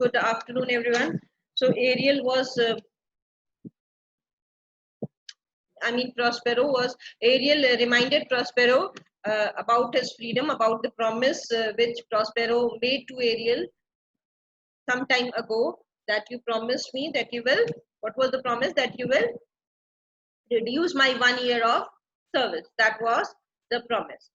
Good afternoon, everyone. So Ariel was, Ariel reminded Prospero about his freedom, about the promise which Prospero made to Ariel some time ago, that you promised me that you will, what was the promise? That you will reduce my 1 year of service. That was the promise,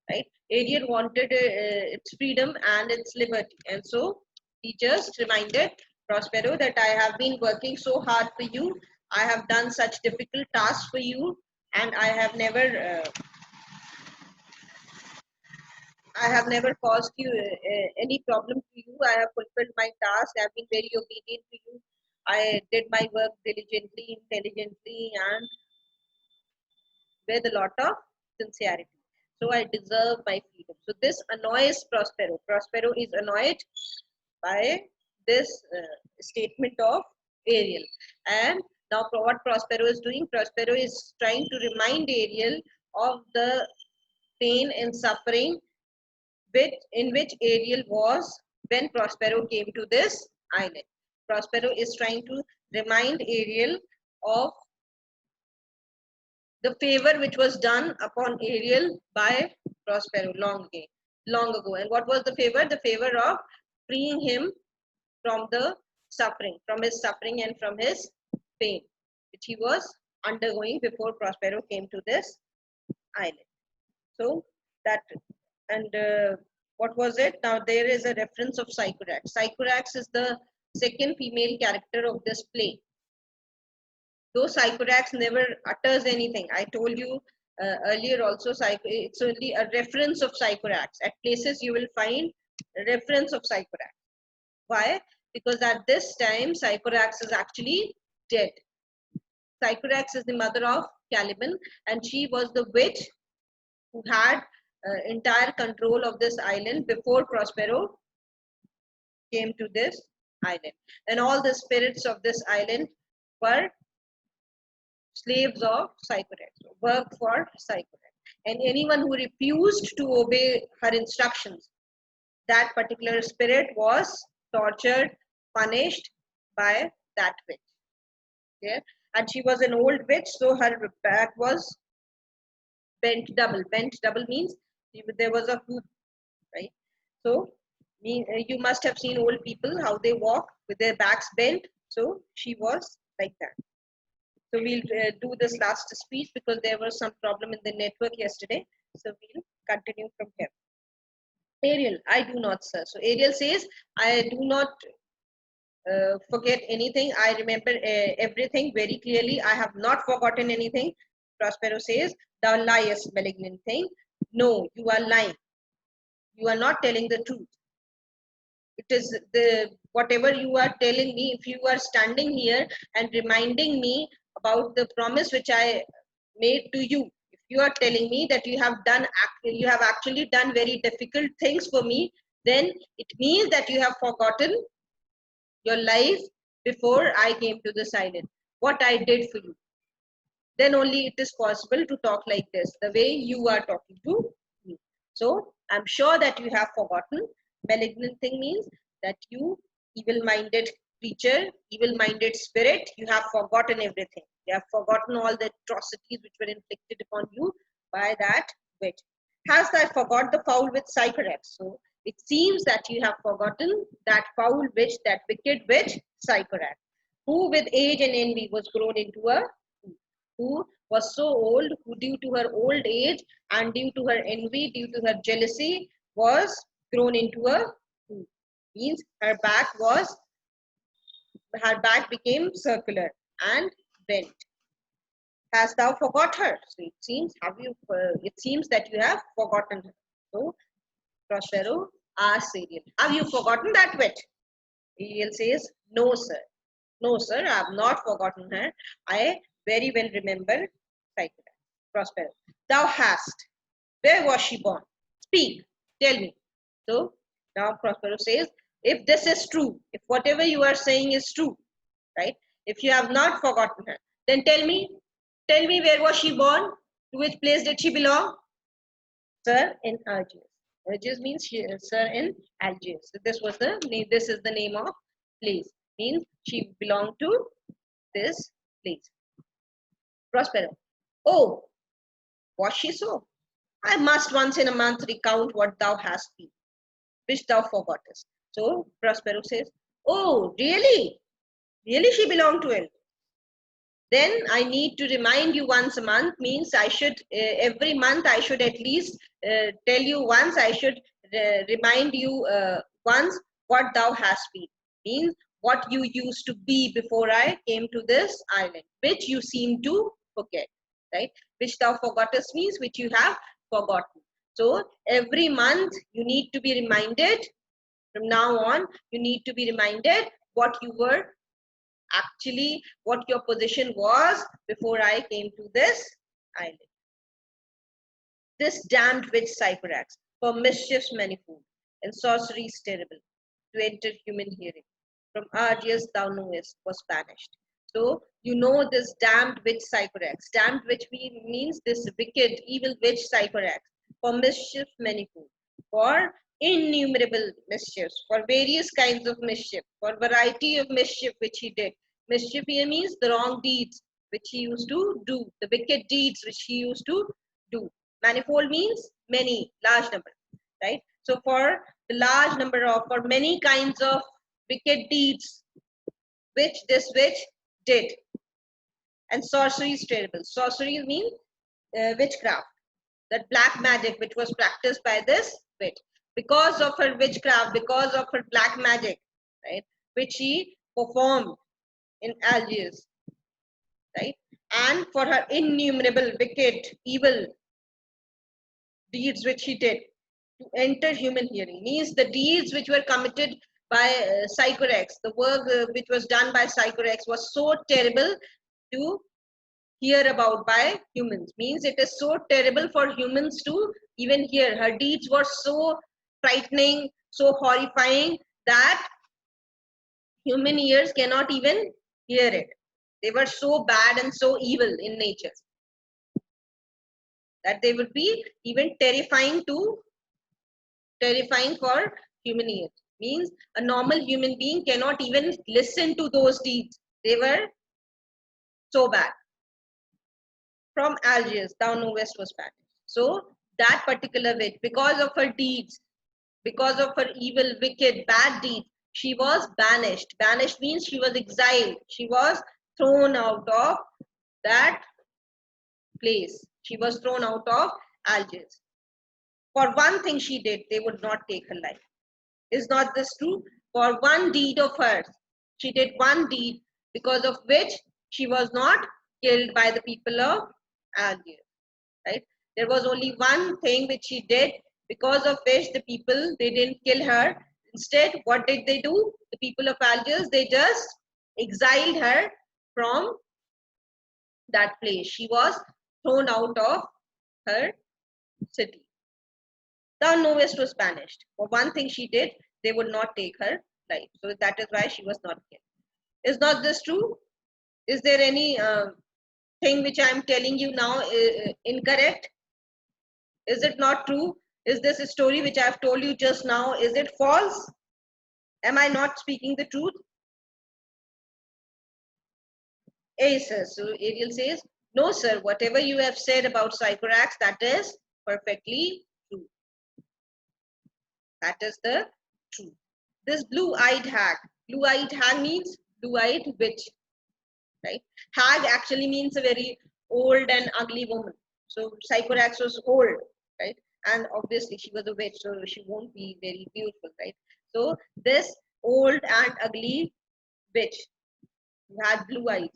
right? Ariel wanted its freedom and its liberty, and so he just reminded Prospero that I have been working so hard for you. I have done such difficult tasks for you, and I have never caused you any problem to you. I have fulfilled my task. I have been very obedient to you. I did my work diligently, intelligently, and with a lot of sincerity. So I deserve my freedom. So this annoys Prospero. Prospero is annoyed by this statement of Ariel. And now what Prospero is doing? Prospero is trying to remind Ariel of the pain and suffering in which Ariel was when Prospero came to this island. Prospero is trying to remind Ariel of the favor which was done upon Ariel by Prospero long ago. And what was the favor? The favor of freeing him from the suffering, from his suffering and from his pain, which he was undergoing before Prospero came to this island. So that, and what was it? Now there is a reference of Sycorax. Sycorax is the second female character of this play. Though Sycorax never utters anything. I told you earlier also, it's only a reference of Sycorax. At places you will find a reference of Sycorax. Why? Because at this time, Sycorax is actually dead. Sycorax is the mother of Caliban, and she was the witch who had entire control of this island before Prospero came to this island. And all the spirits of this island were slaves of Sycorax, work for Sycorax. And anyone who refused to obey her instructions, that particular spirit was tortured, punished by that witch. Yeah? And she was an old witch, so her back was bent double. Bent double means there was a hoop, right? So you must have seen old people, how they walk with their backs bent. So she was like that. So we'll do this last speech because there was some problem in the network yesterday. So we'll continue from here. Ariel, I do not, sir. So Ariel says, I do not forget anything. I remember everything very clearly. I have not forgotten anything. Prospero says, thou liest, malignant thing. No, you are lying. You are not telling the truth. It is the whatever you are telling me. If you are standing here and reminding me about the promise which I made to you, if you are telling me that you have actually done very difficult things for me, then it means that you have forgotten your life before I came to this island, what I did for you. Then only it is possible to talk like this, the way you are talking to me. So I'm sure that you have forgotten. Malignant thing means that you evil-minded creature, evil-minded spirit, you have forgotten everything. You have forgotten all the atrocities which were inflicted upon you by that witch. Hast thou forgot the foul witch Sycorax? So it seems that you have forgotten that foul witch, that wicked witch Sycorax, who with age and envy was grown into a fool, who was so old, who due to her old age and due to her envy, due to her jealousy, was grown into a fool. Means her back became circular and bent. Hast thou forgot her? So it seems that you have forgotten her. So Prospero asks Ariel, have you forgotten that witch? Ariel says, no, sir. No, sir, I have not forgotten her. I very well remember Sycorax. Prospero, thou hast. Where was she born? Speak, tell me. So now Prospero says, if this is true, if whatever you are saying is true, right? If you have not forgotten her, then tell me where was she born? To which place did she belong? Sir, in Algiers. Algiers means sir in Algiers. So this is the name of place. Means she belonged to this place. Prospero. Oh, was she so? I must once in a month recount what thou hast been, which thou forgottest. So Prospero says, oh, really? Really she belonged to him? Then I need to remind you once a month, means I should, every month I should at least tell you once, I should remind you once what thou hast been. Means what you used to be before I came to this island, which you seem to forget, right? Which thou forgottest means which you have forgotten. So every month you need to be reminded, from now on, you need to be reminded what you were actually, what your position was before I came to this island. This damned witch Sycorax, for mischiefs manifold and sorceries terrible, to enter human hearing, from Argius thou knowest, was banished. So you know this damned witch Sycorax. Damned witch means this wicked, evil witch Sycorax, for mischief manifold, for innumerable mischiefs, for various kinds of mischief, for variety of mischief which he did. Mischief here means the wrong deeds which he used to do, the wicked deeds which he used to do. Manifold means many, large number, right? So for the large number of, for many kinds of wicked deeds which this witch did. And sorcery is terrible. Sorcery means witchcraft, that black magic which was practiced by this witch. Because of her witchcraft, because of her black magic, right, which she performed in Algiers, right, and for her innumerable wicked, evil deeds which he did to enter human hearing, means the deeds which were committed by Sycorax, the work which was done by Sycorax was so terrible to hear about by humans. Means it is so terrible for humans to even hear. Her deeds were so frightening, so horrifying that human ears cannot even hear it. They were so bad and so evil in nature that they would be even terrifying for human ears. Means a normal human being cannot even listen to those deeds. They were so bad. From Algiers, thou knowest, was banished. So that particular witch, because of her deeds, because of her evil, wicked, bad deeds, she was banished. Banished means she was exiled. She was thrown out of that place. She was thrown out of Algiers. For one thing she did, they would not take her life. Is not this true? For one deed of hers, she did one deed because of which she was not killed by the people of Algiers. Right? There was only one thing which she did because of which the people, they didn't kill her. Instead, what did they do? The people of Algiers, they just exiled her from that place. She was thrown out of her city. Thou knowest was banished. For one thing she did, they would not take her life. So that is why she was not killed. Is not this true? Is there any thing which I am telling you now incorrect? Is it not true? Is this a story which I have told you just now? Is it false? Am I not speaking the truth? A says, so Ariel says, no sir, whatever you have said about Sycorax, that is perfectly true. That is the truth. This blue-eyed hag means blue-eyed witch, right? Hag actually means a very old and ugly woman. So Sycorax was old, right? And obviously she was a witch, so she won't be very beautiful, right? So this old and ugly witch who had blue eyes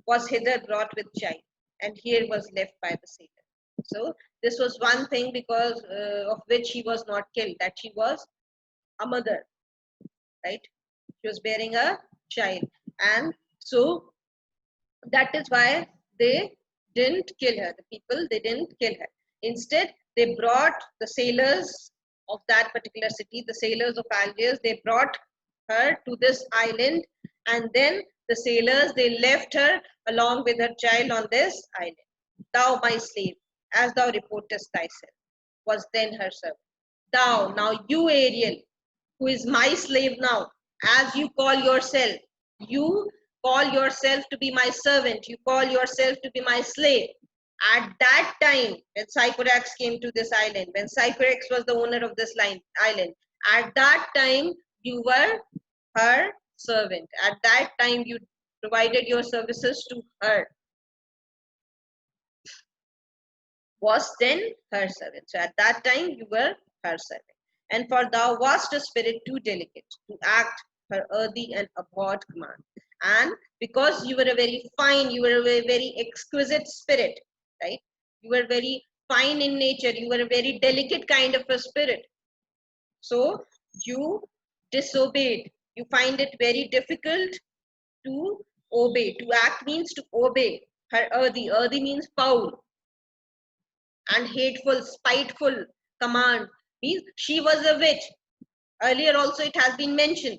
was hither brought with child, and here was left by the sailor. So this was one thing because of which she was not killed, that she was a mother, right? She was bearing a child, and so that is why they didn't kill her. The people, they didn't kill her. Instead, they brought the sailors of that particular city, the sailors of Algiers, they brought her to this island, and then the sailors, they left her along with her child on this island. Thou, my slave, as thou reportest thyself, was then her servant. Thou, now you, Ariel, who is my slave now, as you call yourself. You call yourself to be my servant. You call yourself to be my slave. At that time, when Sycorax came to this island, when Sycorax was the owner of this island, at that time, you were her servant. At that time, you provided your services to her. Was then her servant. So at that time, you were her servant. And for thou wast a spirit too delicate to act her earthy and abhorred command. And because you were a very fine, you were a very exquisite spirit, right? You were very fine in nature. You were a very delicate kind of a spirit. So you disobeyed. You find it very difficult to obey. To act means to obey. Her earthy. Earthy means foul and hateful, spiteful command. Means she was a witch. Earlier also it has been mentioned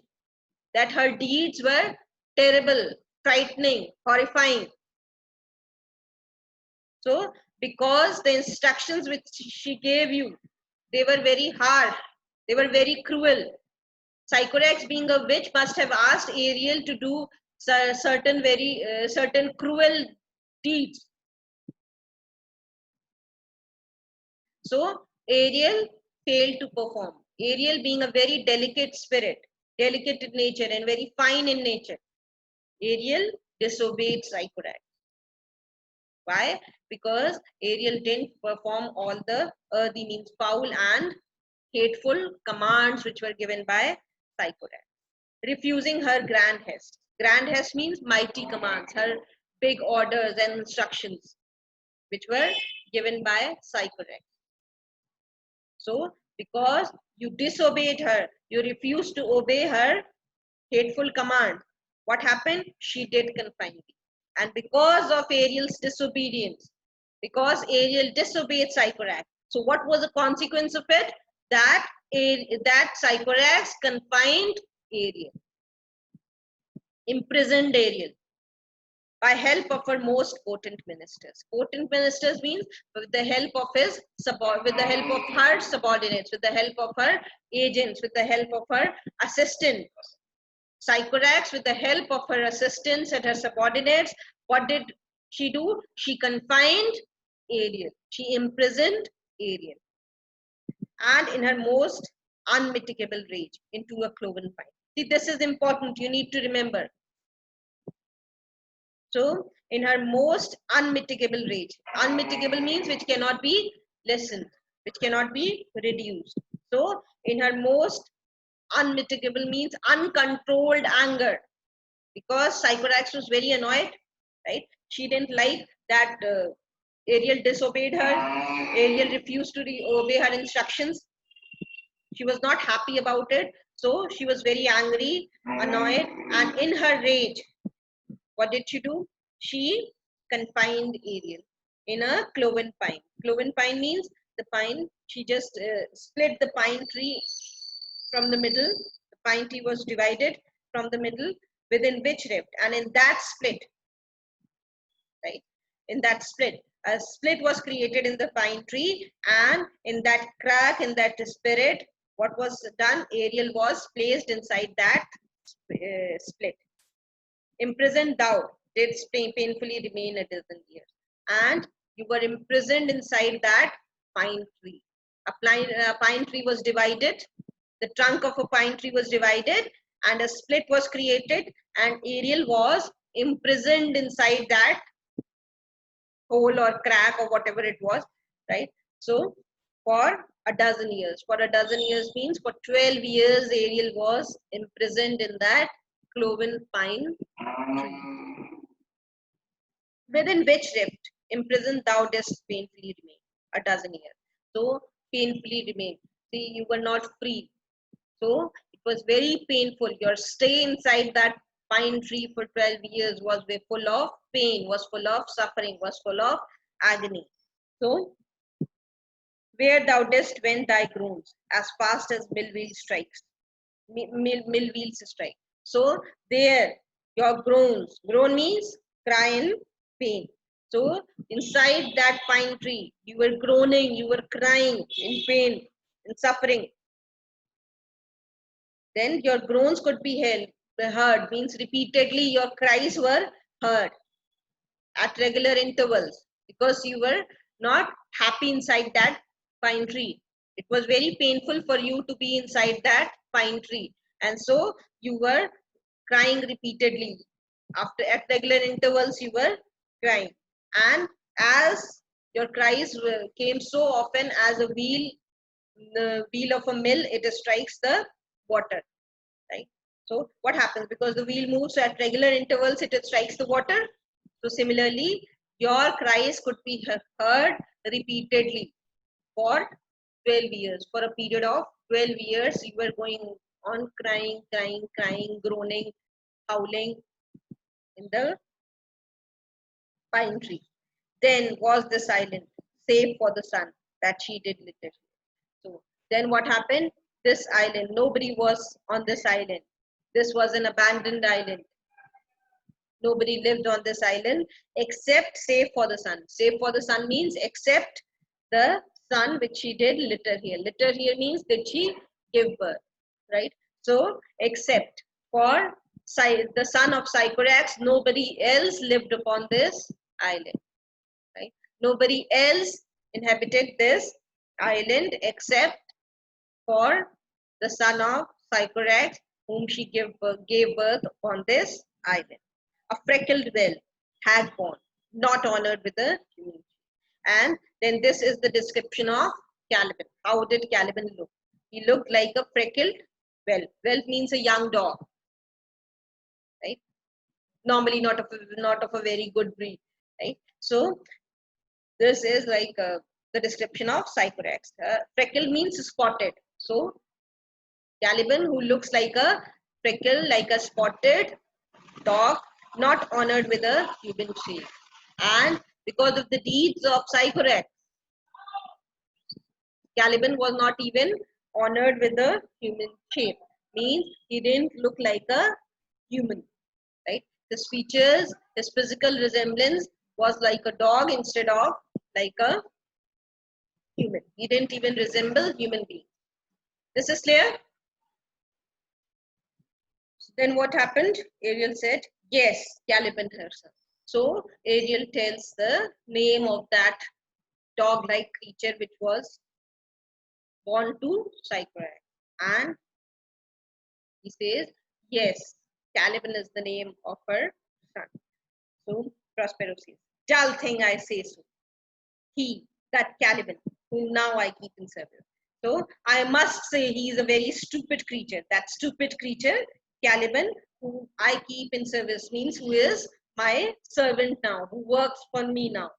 that her deeds were terrible, frightening, horrifying. So because the instructions which she gave you, they were very harsh, they were very cruel. Sycorax, being a witch, must have asked Ariel to do certain cruel deeds. So Ariel failed to perform. Ariel, being a very delicate spirit, delicate in nature and very fine in nature, Ariel disobeyed Sycorax. Why? Because Ariel didn't perform all the earthy, means foul and hateful commands which were given by Sycorax. Refusing her grand hest. Grand hest means mighty commands, her big orders and instructions which were given by Sycorax. So, because you disobeyed her, you refused to obey her hateful command, what happened? She did confine thee. And because of Ariel's disobedience, because Ariel disobeyed Sycorax, so what was the consequence of it? That Sycorax confined Ariel, imprisoned Ariel by help of her most potent ministers. Potent ministers means with the help of her subordinates, with the help of her agents, with the help of her assistants. Sycorax, with the help of her assistants and her subordinates, what did she do? She confined Ariel. She imprisoned Ariel. And in her most unmitigable rage, into a cloven pine. See, this is important. You need to remember. So, in her most unmitigable rage. Unmitigable means which cannot be lessened, which cannot be reduced. So, in her most unmitigable means uncontrolled anger, because Sycorax was very annoyed, right? She didn't like that Ariel disobeyed her. Ariel refused to obey her instructions. She was not happy about it. So she was very angry, annoyed, and in her rage, what did she do? She confined Ariel in a cloven pine. Cloven pine means the pine, she just split the pine tree from the middle. The pine tree was divided from the middle, within which rift, and in that split, right, in that split, a split was created in the pine tree, and in that crack, in that spirit, what was done? Ariel was placed inside that split. Imprisoned thou didst painfully remain a dozen years, and you were imprisoned inside that pine tree. A pine tree was divided, the trunk of a pine tree was divided, and a split was created, and Ariel was imprisoned inside that hole or crack or whatever it was, right? So for a dozen years. For a dozen years means for 12 years Ariel was imprisoned in that cloven pine tree. Within which rift imprisoned thou didst painfully remain a dozen years. So painfully remain. See, you were not free. So it was very painful. Your stay inside that pine tree for 12 years was full of pain, was full of suffering, was full of agony. So where thou didst vent thy groans as fast as mill wheels strike. So there your groans. Groan means cry in pain. So inside that pine tree, you were groaning, you were crying in pain, in suffering. Then your groans could be heard, means repeatedly your cries were heard at regular intervals because you were not happy inside that pine tree. It was very painful for you to be inside that pine tree. And so you were crying repeatedly. After at regular intervals, you were crying. And as your cries came so often as the wheel of a mill, it strikes the water, right? So what happens? Because the wheel moves at regular intervals, it strikes the water. So similarly, your cries could be heard repeatedly for 12 years. For a period of 12 years, you were going on crying, crying, crying, groaning, howling in the pine tree. Then was the silent, save for the sun that she did literally. So then what happened? This island, nobody was on this island. This was an abandoned island. Nobody lived on this island except save for the sun. Save for the sun means except the sun which she did litter here. Litter here means did she give birth, right? So except for the son of Sycorax, nobody else lived upon this island, right? Nobody else inhabited this island except for the son of Sycorax, whom she gave birth on this island. A freckled well had born, not honored with a human. And then this is the description of Caliban. How did Caliban look? He looked like a freckled whelp. Whelp means a young dog, right? Normally not of a very good breed, right? So this is like the description of Sycorax. Freckled means spotted. So Caliban, who looks like a freckle, like a spotted dog, not honored with a human shape. And because of the deeds of Sycorax, Caliban was not even honored with a human shape. Means he didn't look like a human, right? His features, his physical resemblance was like a dog instead of like a human. He didn't even resemble human being. This is clear? Then what happened? Ariel said, yes, Caliban herself. So Ariel tells the name of that dog-like creature which was born to Sycorax. And he says, yes, Caliban is the name of her son. So Prospero says, dull thing I say so. He, that Caliban, whom now I keep in service. So I must say he is a very stupid creature. That stupid creature, Caliban, who I keep in service, means who is my servant now, who works for me now.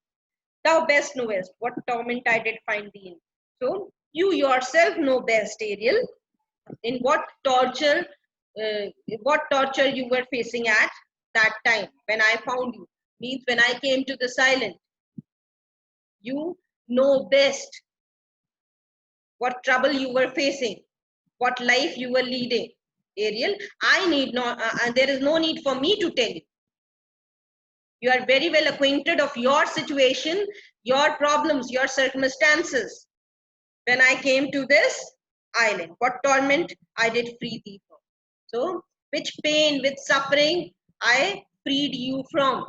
Thou best knowest what torment I did find thee in. So you yourself know best, Ariel, in what torture you were facing at that time when I found you. Means when I came to this island, you know best what trouble you were facing, what life you were leading. Ariel, I need not, and there is no need for me to tell you. You are very well acquainted of your situation, your problems, your circumstances. When I came to this island, what torment I did free thee from. So, which pain, which suffering I freed you from,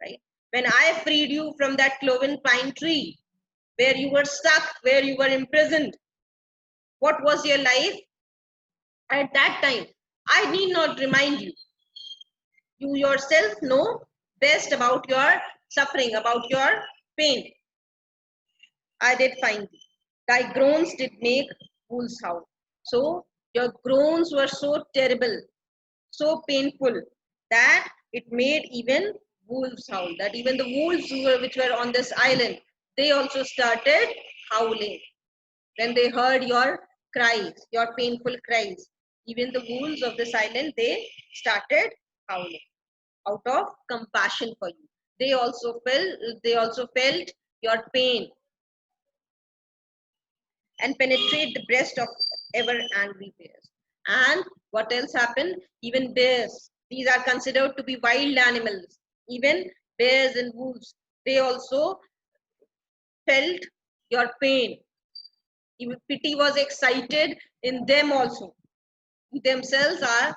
right? When I freed you from that cloven pine tree, where you were stuck, where you were imprisoned, what was your life at that time? I need not remind you. You yourself know best about your suffering, about your pain. I did find thee. Thy groans did make wolves howl. So your groans were so terrible, so painful that it made even wolves howl. That even the wolves which were on this island, they also started howling when they heard your cries, your painful cries. Even the wolves of this island, they started howling out of compassion for you. They also felt your pain and penetrate the breast of ever angry bears. And what else happened? Even bears, these are considered to be wild animals. Even bears and wolves, they also felt your pain. Even pity was excited in them also. themselves are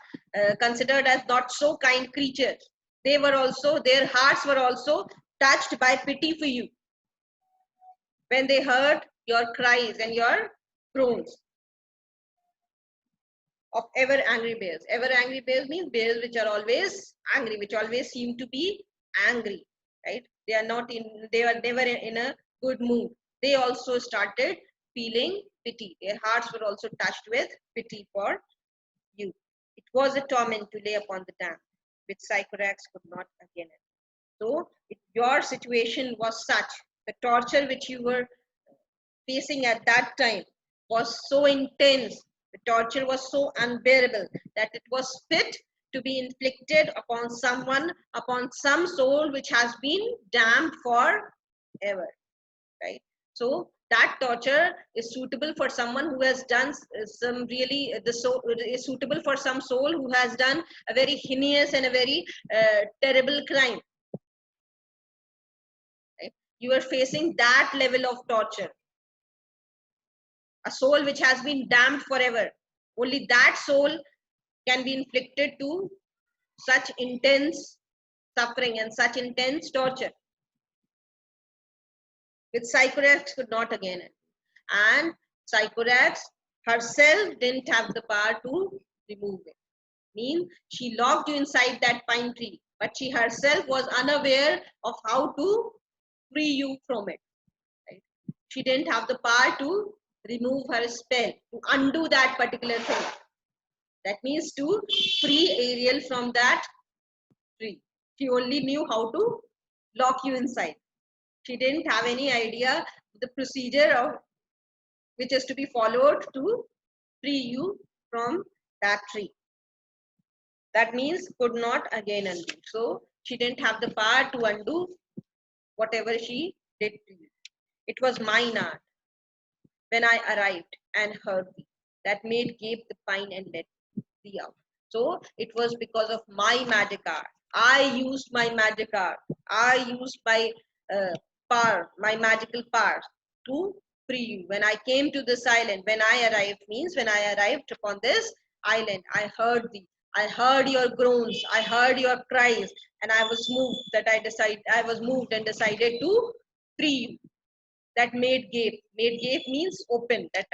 considered as not so kind creatures. They were also, their hearts were also touched by pity for you when they heard your cries and your groans of ever angry bears. Ever angry bears means bears which are always angry, which always seem to be angry, right? They are not in, they are never in a good mood. They also started feeling pity. Their hearts were also touched with pity for you. It was a torment to lay upon the damned, which Sycorax could not again end. So your situation was such, the torture which you were facing at that time was so intense, the torture was so unbearable that it was fit to be inflicted upon someone, upon some soul which has been damned forever, right? So that torture is suitable for someone who has done some really, the soul is suitable for some soul who has done a very heinous and a very terrible crime, right? You are facing that level of torture, a soul which has been damned forever. Only that soul can be inflicted to such intense suffering and such intense torture, which Sycorax could not again end. And Sycorax herself didn't have the power to remove it. Means she locked you inside that pine tree, but she herself was unaware of how to free you from it. Right? She didn't have the power to remove her spell, to undo that particular thing. That means to free Ariel from that tree. She only knew how to lock you inside. She didn't have any idea the procedure of which is to be followed to free you from that tree. That means could not again undo. So she didn't have the power to undo whatever she did to you. It was mine art when I arrived and heard thee that made gape the pine and let thee out. So it was because of my magic art. I used my magic art. I used my power, my magical power to free you. When I came to this island, when I arrived means when I arrived upon this island, I heard thee. I heard your groans. I heard your cries, and I was moved that I was moved and decided to free you. That made gape. Made gape means open. That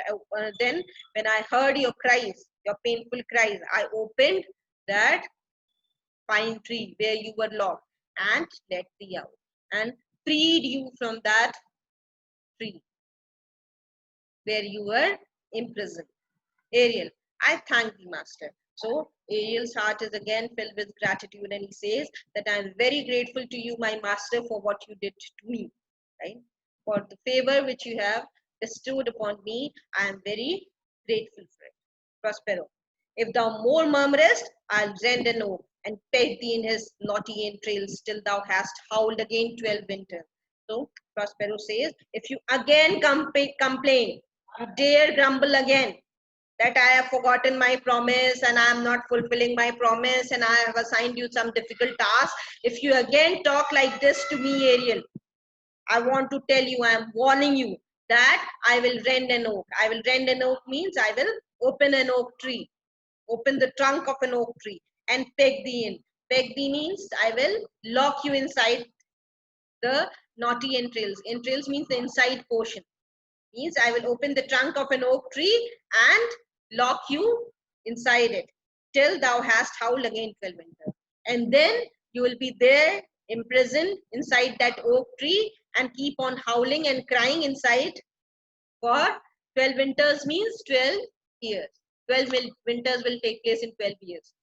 then when I heard your cries, your painful cries, I opened that pine tree where you were locked and let thee out and freed you from that tree where you were imprisoned. Ariel, I thank thee, master. So Ariel's heart is again filled with gratitude, and he says that I am very grateful to you, my master, for what you did to me, right? For the favor which you have bestowed upon me, I am very grateful for it. Prospero, if thou more murmurest, I'll rend an oak and peg thee in his knotty entrails till thou hast howled again 12 winters. So Prospero says, if you again complain, you dare grumble again that I have forgotten my promise and I am not fulfilling my promise and I have assigned you some difficult task. If you again talk like this to me, Ariel, I want to tell you, I am warning you that I will rend an oak. I will rend an oak means I will open an oak tree, open the trunk of an oak tree and peg thee in. Peg thee means I will lock you inside the knotty entrails. Entrails means the inside portion. Means I will open the trunk of an oak tree and lock you inside it till thou hast howled again 12 winters. And then you will be there imprisoned inside that oak tree and keep on howling and crying inside for 12 winters means 12 years. 12 winters will take place in 12 years,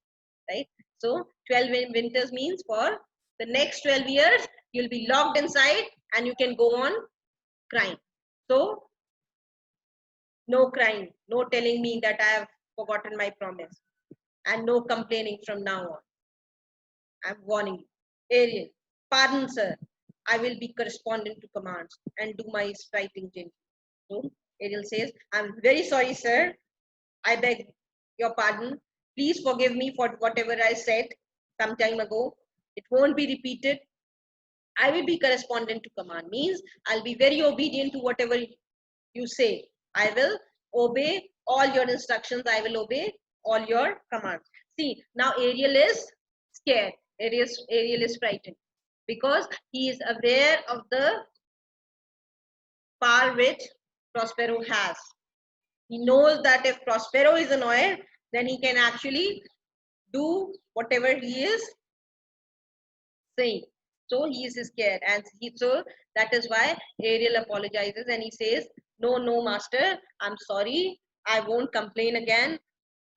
right? So 12 winters means for the next 12 years, you'll be locked inside and you can go on crying. So no crying, no telling me that I have forgotten my promise, and no complaining from now on. I'm warning you. Ariel, pardon, sir. I will be corresponding to commands and do my writing gently. So Ariel says, I'm very sorry, sir. I beg your pardon. Please forgive me for whatever I said some time ago. It won't be repeated. I will be correspondent to command. Means I'll be very obedient to whatever you say. I will obey all your instructions. I will obey all your commands. See, now Ariel is scared. Ariel is frightened because he is aware of the power which Prospero has. He knows that if Prospero is annoyed, then he can actually do whatever he is saying. So he is scared, and so that is why Ariel apologizes and he says, "No, no, master, I'm sorry. I won't complain again.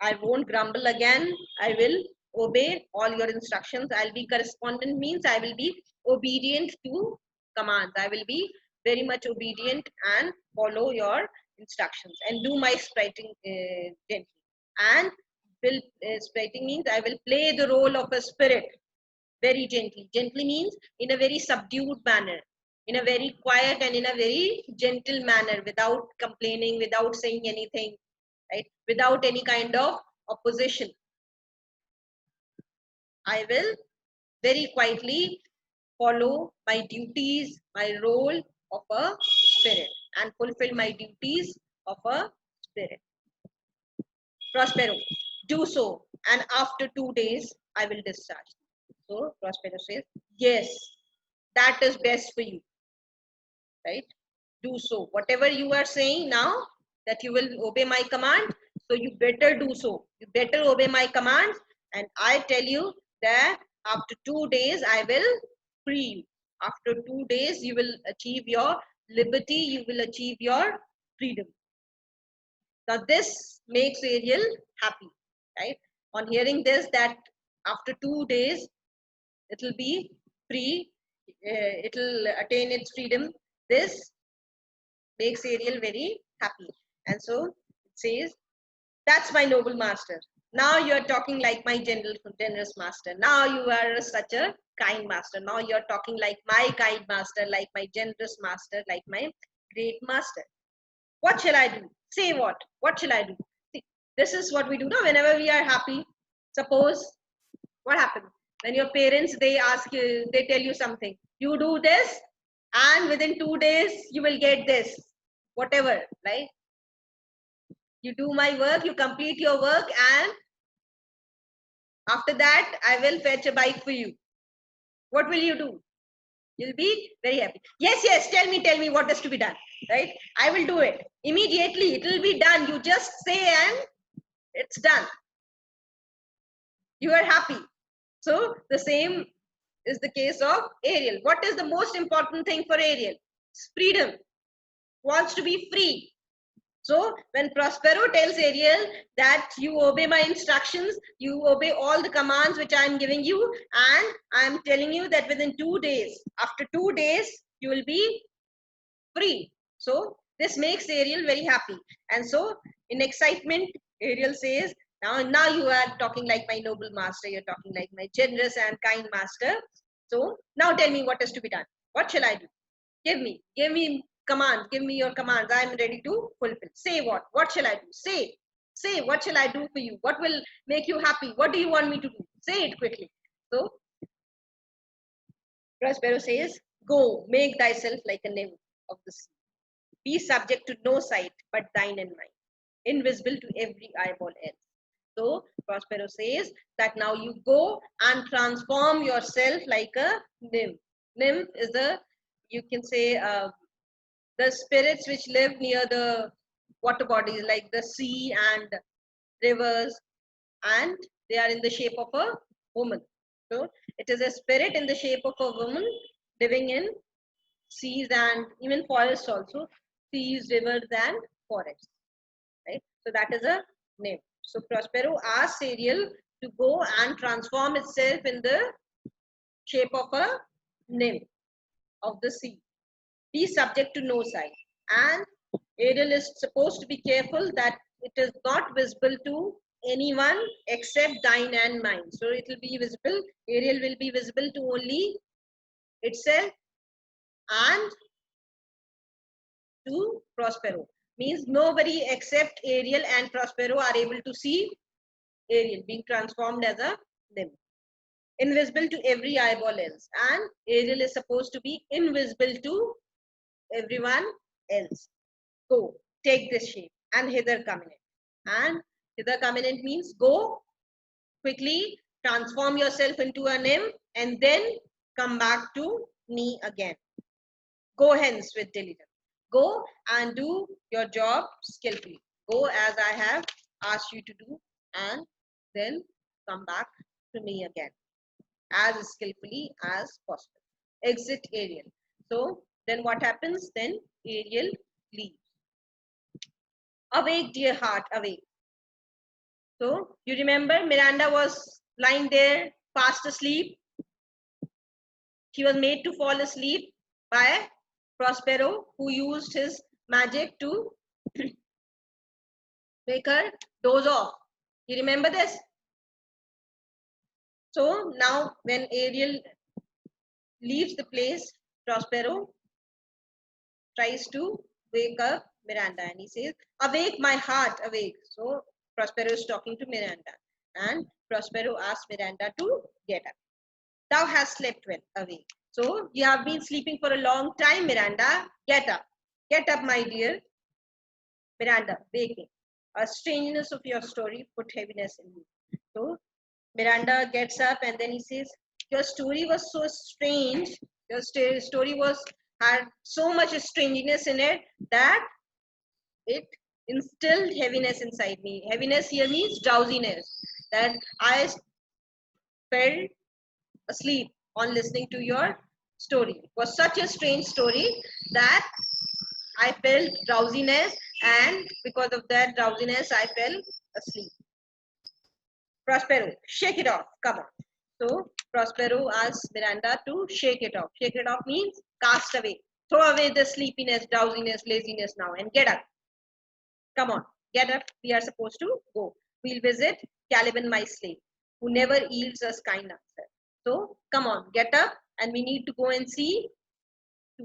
I won't grumble again. I will obey all your instructions. I'll be correspondent means I will be obedient to commands. I will be very much obedient and follow your instructions and do my spriting gently. And will spriting means I will play the role of a spirit very gently. Gently means in a very subdued manner, in a very quiet and in a very gentle manner, without complaining, without saying anything, right? Without any kind of opposition. I will very quietly follow my duties, my role of a spirit, and fulfill my duties of a spirit. Prospero, do so, and after 2 days, I will discharge. So Prospero says, yes, that is best for you, right? Do so. Whatever you are saying now, that you will obey my command, so you better do so. You better obey my commands, and I tell you that after 2 days, I will free you. After 2 days, you will achieve your liberty, you will achieve your freedom. Now, this makes Ariel happy, right? On hearing this, that after 2 days, it will be free, it will attain its freedom. This makes Ariel very happy. And so it says, that's my noble master. Now you are talking like my generous master. Now you are such a kind master. Now you are talking like my kind master, like my generous master, like my great master. What shall I do? Say what? What shall I do? See, this is what we do now whenever we are happy. Suppose, what happens? When your parents, they ask you, they tell you something. You do this and within 2 days, you will get this. Whatever, right? You do my work, you complete your work, and after that, I will fetch a bike for you. What will you do? You'll be very happy. Yes, yes, tell me what is to be done, right? I will do it. Immediately, it will be done. You just say and it's done. You are happy. So, the same is the case of Ariel. What is the most important thing for Ariel? It's freedom. Wants to be free. So when Prospero tells Ariel that you obey my instructions, you obey all the commands which I am giving you, and I am telling you that within 2 days, after 2 days, you will be free. So this makes Ariel very happy. And so in excitement, Ariel says, now you are talking like my noble master, you're talking like my generous and kind master. So now tell me what is to be done. What shall I do? Give me commands, give me your commands. I am ready to fulfill. Say what? What shall I do? Say, what shall I do for you? What will make you happy? What do you want me to do? Say it quickly. So Prospero says, go, make thyself like a nymph of the sea. Be subject to no sight but thine and mine, invisible to every eyeball else. So Prospero says that now you go and transform yourself like a nymph. Nymph is a, you can say, the spirits which live near the water bodies like the sea and rivers, and they are in the shape of a woman. So it is a spirit in the shape of a woman living in seas and even forests also, seas, rivers and forests, right? So that is a name. So Prospero asks Ariel to go and transform itself in the shape of a nymph of the sea. Be subject to no sight. And Ariel is supposed to be careful that it is not visible to anyone except thine and mine. So it will be visible, Ariel will be visible to only itself and to Prospero. Means nobody except Ariel and Prospero are able to see Ariel being transformed as a nymph. Invisible to every eyeball else. And Ariel is supposed to be invisible to everyone else. Go, take this shape and hither come in it. And Hither come in means go quickly, transform yourself into a nymph, and then come back to me again. Go hence with diligence. Go and do your job skillfully. Go as I have asked you to do, and then come back to me again as skillfully as possible. Exit Ariel. So then what happens? Then Ariel leaves. Awake, dear heart, awake. So you remember Miranda was lying there fast asleep. She was made to fall asleep by Prospero, who used his magic to make her doze off. You remember this? So now when Ariel leaves the place, Prospero tries to wake up Miranda and he says, awake my heart, awake. So Prospero is talking to Miranda and Prospero asks Miranda to get up. Thou hast slept well, awake. So you have been sleeping for a long time, Miranda. Get up. Get up, my dear. Miranda, waking. A strangeness of your story put heaviness in me. So Miranda gets up and then he says, your story was so strange. Your story had so much strangeness in it that it instilled heaviness inside me. Heaviness here means drowsiness. That I felt asleep on listening to your story. It was such a strange story that I felt drowsiness, and because of that drowsiness, I fell asleep. Prospero, shake it off. Come on. So Prospero asks Miranda to shake it off. Shake it off means cast away. Throw away the sleepiness, drowsiness, laziness now and get up. Come on, get up. We are supposed to go. We'll visit Caliban, my slave, who never yields us kind answer. So come on, get up, and we need to go and see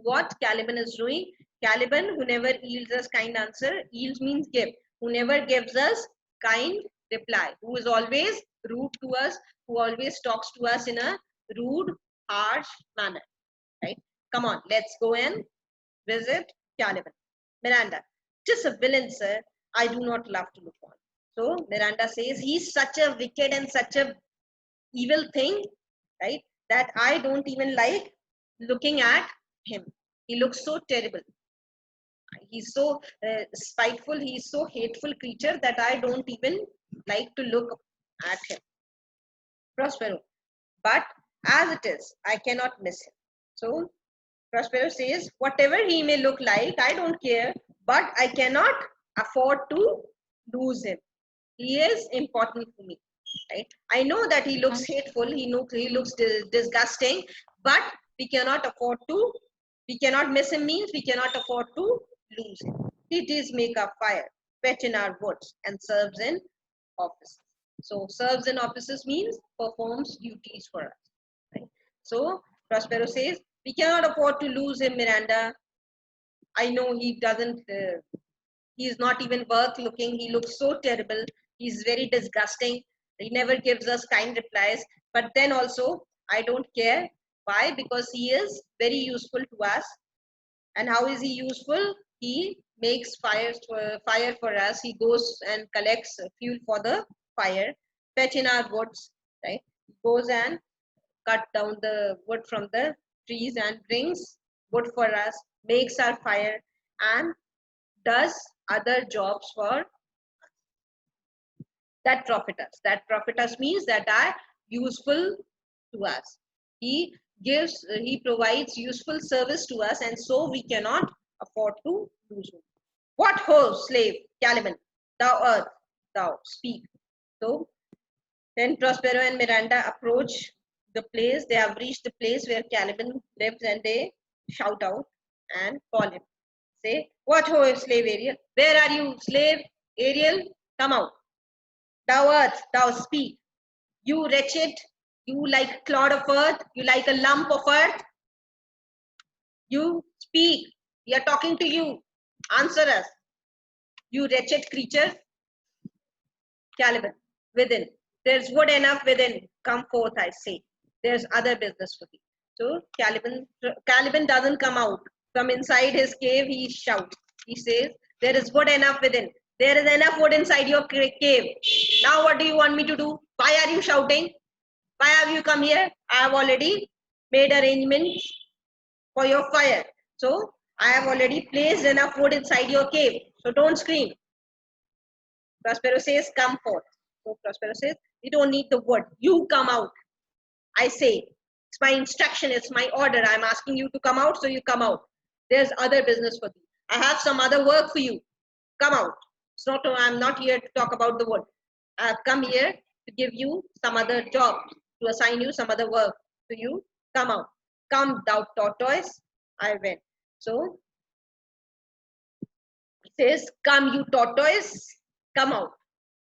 what Caliban is doing. Caliban, who never yields us kind answer. Yields means give. Who never gives us kind reply. Who is always rude to us. Who always talks to us in a rude, harsh manner. Right? Come on, let's go and visit Caliban. Miranda, 'tis a villain, sir. I do not love to look on. So Miranda says he's such a wicked and such a evil thing, right? That I don't even like looking at him. He looks so terrible. He's so spiteful. He's so hateful creature that I don't even like to look at him. Prospero, but as it is, I cannot miss him. So Prospero says, whatever he may look like, I don't care, but I cannot afford to lose him. He is important to me. Right? I know that he looks hateful, he looks disgusting, but we cannot afford to, we cannot miss him means we cannot afford to lose him. He does make a fire, fetch in our woods, and serves in offices. So serves in offices means performs duties for us. Right? So Prospero says, we cannot afford to lose him, Miranda. I know he doesn't, he is not even worth looking. He looks so terrible. He's very disgusting. He never gives us kind replies. But then also, I don't care. Why? Because he is very useful to us. And how is he useful? He makes fire for us. He goes and collects fuel for the fire. Fetch in our woods. Right? He goes and cut down the wood from the trees and brings wood for us, makes our fire, and does other jobs for that profit us. That profit us means that are useful to us. He provides useful service to us, and so we cannot afford to lose him. What ho, slave, Caliban, thou earth, thou speak. So then Prospero and Miranda approach the place. They have reached the place where Caliban lives, and they shout out and call him. Say, what ho, slave Ariel? Where are you, slave Ariel? Come out. Thou earth, thou speak. You wretched, you like clod of earth, you like a lump of earth. You speak. We are talking to you. Answer us. You wretched creature. Caliban, within. There's wood enough within. Come forth, I say. There's other business for thee. So Caliban doesn't come out. From inside his cave, he shouts. He says, there is wood enough within. There is enough wood inside your cave. Now what do you want me to do? Why are you shouting? Why have you come here? I have already made arrangements for your fire. So I have already placed enough wood inside your cave. So don't scream. Prospero says, come forth. So Prospero says, we don't need the wood. You come out. I say, it's my instruction, it's my order. I'm asking you to come out, so you come out. There's other business for you. I have some other work for you. Come out. It's not, I'm not here to talk about the wood. I have come here to give you some other job, to assign you some other work. So you come out. Come, thou tortoise. I went. So it says, come, you tortoise, come out.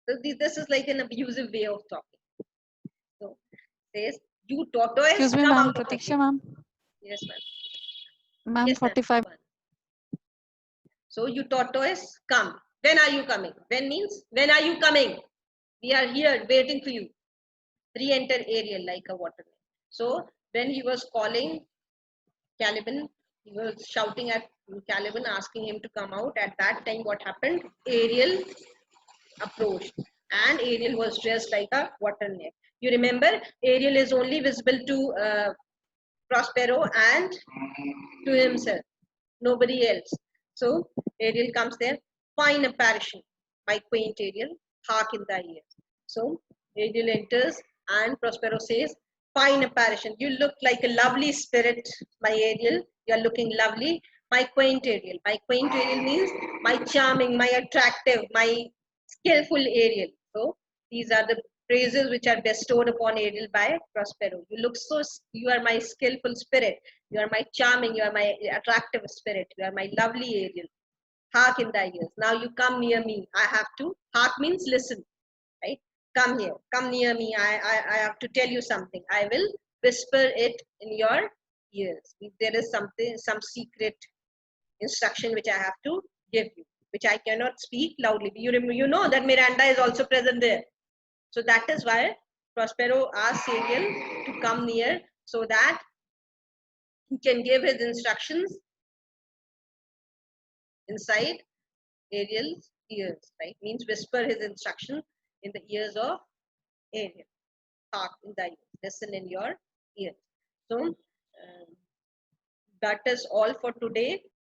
So this is like an abusive way of talking. So it says, you tortoise, Excuse me, come ma'am. out. Pratiksha, ma'am. Yes, ma'am. Ma'am, Yes, 45. So you tortoise, come. When are you coming? When means, when are you coming? We are here waiting for you. Re-enter Ariel like a waterman. So when he was calling Caliban, he was shouting at Caliban, asking him to come out. At that time, what happened? Ariel approached, and Ariel was dressed like a waterman. You remember, Ariel is only visible to Prospero and to himself, nobody else. So Ariel comes there, fine apparition, my quaint Ariel, hark in thy ears. So Ariel enters and Prospero says, fine apparition, you look like a lovely spirit, my Ariel, you are looking lovely. My quaint Ariel. My quaint Ariel means my charming, my attractive, my skillful Ariel. So these are the praises which are bestowed upon Ariel by Prospero. You look so, you are my skillful spirit. You are my charming, you are my attractive spirit. You are my lovely Ariel. Hark in thy ears. Now you come near me. I have to. Hark means listen, right? Come here. Come near me. I have to tell you something. I will whisper it in your ears. If there is something, some secret instruction which I have to give you, which I cannot speak loudly. You know that Miranda is also present there. So that is why Prospero asked Ariel to come near so that he can give his instructions inside Ariel's ears, right? Means whisper his instruction in the ears of Ariel. Hark in thy ears. Listen in your ears. So that is all for today.